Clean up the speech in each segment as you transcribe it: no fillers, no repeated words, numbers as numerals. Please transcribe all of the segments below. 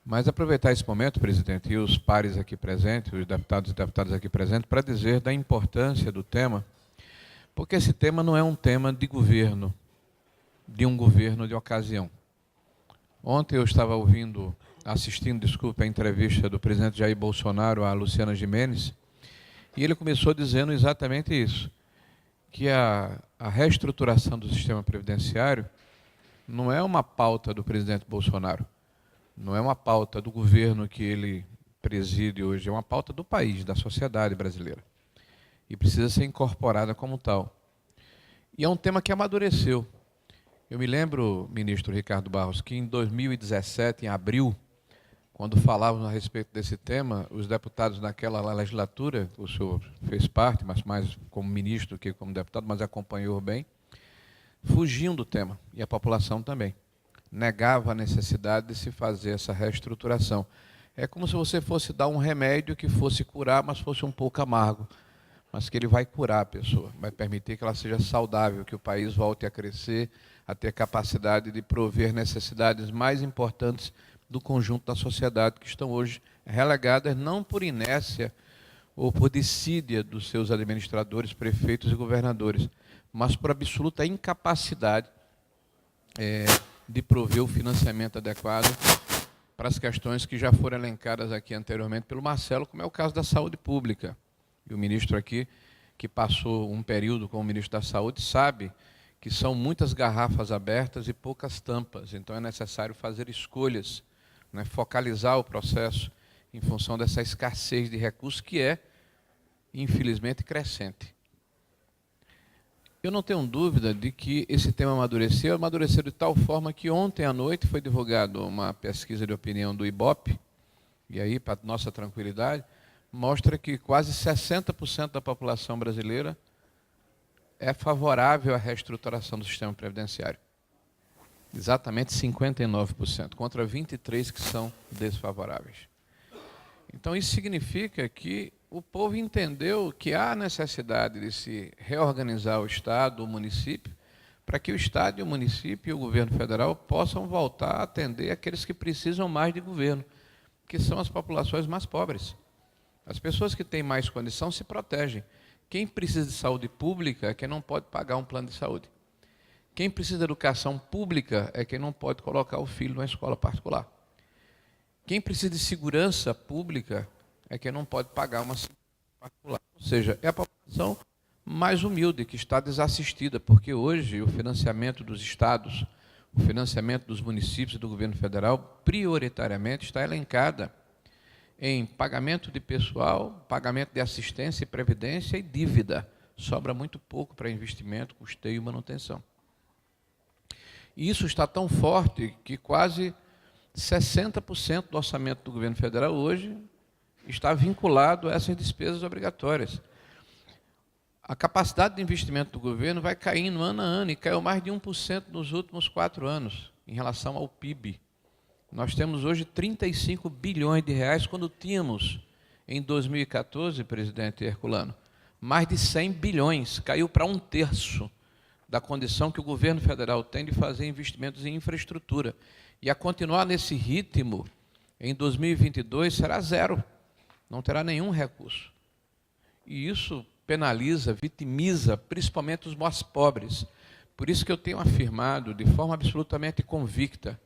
Mas aproveitar esse momento, presidente, e os pares aqui presentes, os deputados e deputadas aqui presentes, para dizer da importância do tema, porque esse tema não é um tema de governo, de um governo de ocasião. Ontem eu estava assistindo, desculpe, a entrevista do presidente Jair Bolsonaro à Luciana Gimenez, e ele começou dizendo exatamente isso, que a reestruturação do sistema previdenciário não é uma pauta do presidente Bolsonaro, não é uma pauta do governo que ele preside hoje, é uma pauta do país, da sociedade brasileira. E precisa ser incorporada como tal. E é um tema que amadureceu. Eu me lembro, ministro Ricardo Barros, que em 2017, em abril, quando falávamos a respeito desse tema, os deputados naquela legislatura, o senhor fez parte, mas mais como ministro que como deputado, mas acompanhou bem, fugiam do tema, e a população também. Negava a necessidade de se fazer essa reestruturação. É como se você fosse dar um remédio que fosse curar, mas fosse um pouco amargo, mas que ele vai curar a pessoa, vai permitir que ela seja saudável, que o país volte a crescer, a ter capacidade de prover necessidades mais importantes do conjunto da sociedade, que estão hoje relegadas não por inércia ou por dissídia dos seus administradores, prefeitos e governadores, mas por absoluta incapacidade de prover o financiamento adequado para as questões que já foram elencadas aqui anteriormente pelo Marcelo, como é o caso da saúde pública. E o ministro aqui, que passou um período como ministro da Saúde, sabe que são muitas garrafas abertas e poucas tampas, então é necessário fazer escolhas, né, focalizar o processo em função dessa escassez de recursos que é, infelizmente, crescente. Eu não tenho dúvida de que esse tema amadureceu de tal forma que ontem à noite foi divulgada uma pesquisa de opinião do IBOPE, e aí, para nossa tranquilidade, mostra que quase 60% da população brasileira é favorável à reestruturação do sistema previdenciário. Exatamente 59%, contra 23% que são desfavoráveis. Então, isso significa que o povo entendeu que há necessidade de se reorganizar o Estado, o município, para que o Estado, o município e o governo federal possam voltar a atender aqueles que precisam mais de governo, que são as populações mais pobres. As pessoas que têm mais condição se protegem. Quem precisa de saúde pública é quem não pode pagar um plano de saúde. Quem precisa de educação pública é quem não pode colocar o filho numa escola particular. Quem precisa de segurança pública é quem não pode pagar uma segurança particular. Ou seja, é a população mais humilde que está desassistida, porque hoje o financiamento dos estados, o financiamento dos municípios e do governo federal, prioritariamente está elencada em pagamento de pessoal, pagamento de assistência e previdência e dívida. Sobra muito pouco para investimento, custeio e manutenção. E isso está tão forte que quase 60% do orçamento do governo federal hoje está vinculado a essas despesas obrigatórias. A capacidade de investimento do governo vai caindo ano a ano, e caiu mais de 1% nos últimos 4 anos, em relação ao PIB. Nós temos hoje 35 bilhões de reais, quando tínhamos, em 2014, presidente Herculano, mais de 100 bilhões, caiu para 1/3 da condição que o governo federal tem de fazer investimentos em infraestrutura. E a continuar nesse ritmo, em 2022, será zero, não terá nenhum recurso. E isso penaliza, vitimiza, principalmente os mais pobres. Por isso que eu tenho afirmado, de forma absolutamente convicta,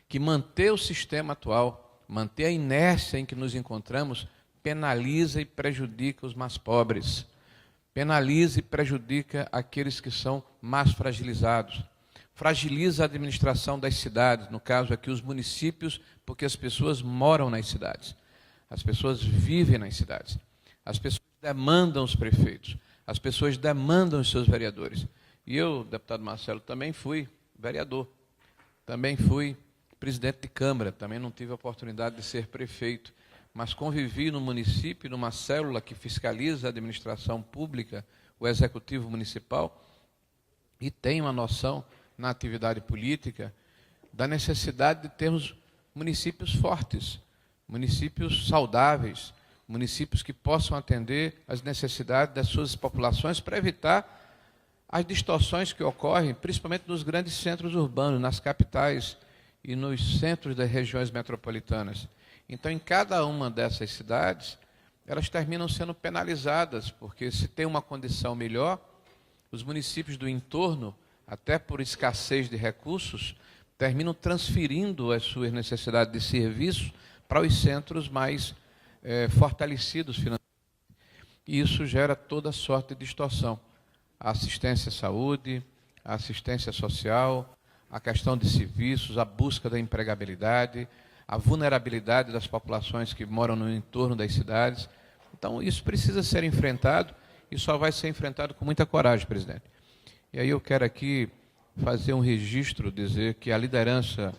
que manter o sistema atual, manter a inércia em que nos encontramos, penaliza e prejudica os mais pobres, penaliza e prejudica aqueles que são mais fragilizados, fragiliza a administração das cidades, no caso aqui os municípios, porque as pessoas moram nas cidades, as pessoas vivem nas cidades, as pessoas demandam os prefeitos, as pessoas demandam os seus vereadores. E eu, deputado Marcelo, também fui vereador, também fui presidente de Câmara, também não tive a oportunidade de ser prefeito, mas convivi no município, numa célula que fiscaliza a administração pública, o Executivo Municipal, e tenho uma noção, na atividade política, da necessidade de termos municípios fortes, municípios saudáveis, municípios que possam atender às necessidades das suas populações para evitar as distorções que ocorrem, principalmente nos grandes centros urbanos, nas capitais e nos centros das regiões metropolitanas. Então, em cada uma dessas cidades, elas terminam sendo penalizadas, porque se tem uma condição melhor, os municípios do entorno, até por escassez de recursos, terminam transferindo as suas necessidades de serviço para os centros mais fortalecidos financeiramente. E isso gera toda sorte de distorção. A assistência à saúde, a assistência social, a questão de serviços, a busca da empregabilidade, a vulnerabilidade das populações que moram no entorno das cidades. Então, isso precisa ser enfrentado e só vai ser enfrentado com muita coragem, presidente. E aí eu quero aqui fazer um registro, dizer que a liderança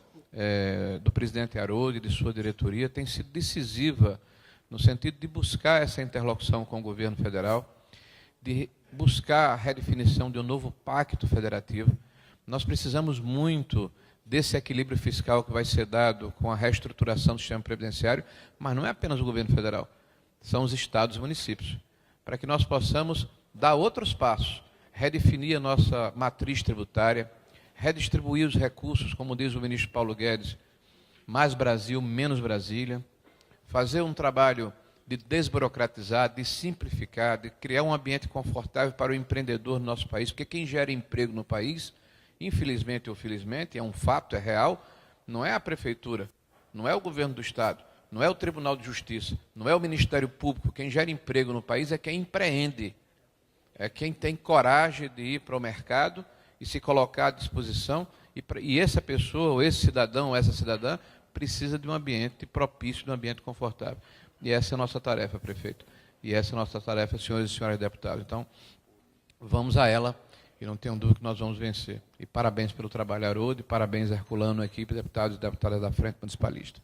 do presidente Haroldo e de sua diretoria tem sido decisiva no sentido de buscar essa interlocução com o governo federal, de buscar a redefinição de um novo pacto federativo. Nós precisamos muito desse equilíbrio fiscal que vai ser dado com a reestruturação do sistema previdenciário, mas não é apenas o governo federal, são os estados e municípios, para que nós possamos dar outros passos, redefinir a nossa matriz tributária, redistribuir os recursos, como diz o ministro Paulo Guedes, mais Brasil, menos Brasília, fazer um trabalho de desburocratizar, de simplificar, de criar um ambiente confortável para o empreendedor no nosso país, porque quem gera emprego no país, infelizmente ou felizmente, é um fato, é real, não é a prefeitura, não é o governo do estado, não é o Tribunal de Justiça, não é o Ministério Público. Quem gera emprego no país é quem empreende, é quem tem coragem de ir para o mercado e se colocar à disposição, e essa pessoa, ou esse cidadão, ou essa cidadã, precisa de um ambiente propício, de um ambiente confortável. E essa é a nossa tarefa, prefeito. E essa é a nossa tarefa, senhores e senhoras deputados. Então, vamos a ela, e não tenho dúvida que nós vamos vencer. E parabéns pelo trabalho, Haroldo, e parabéns, Herculano, equipe, deputados e deputadas da Frente Municipalista.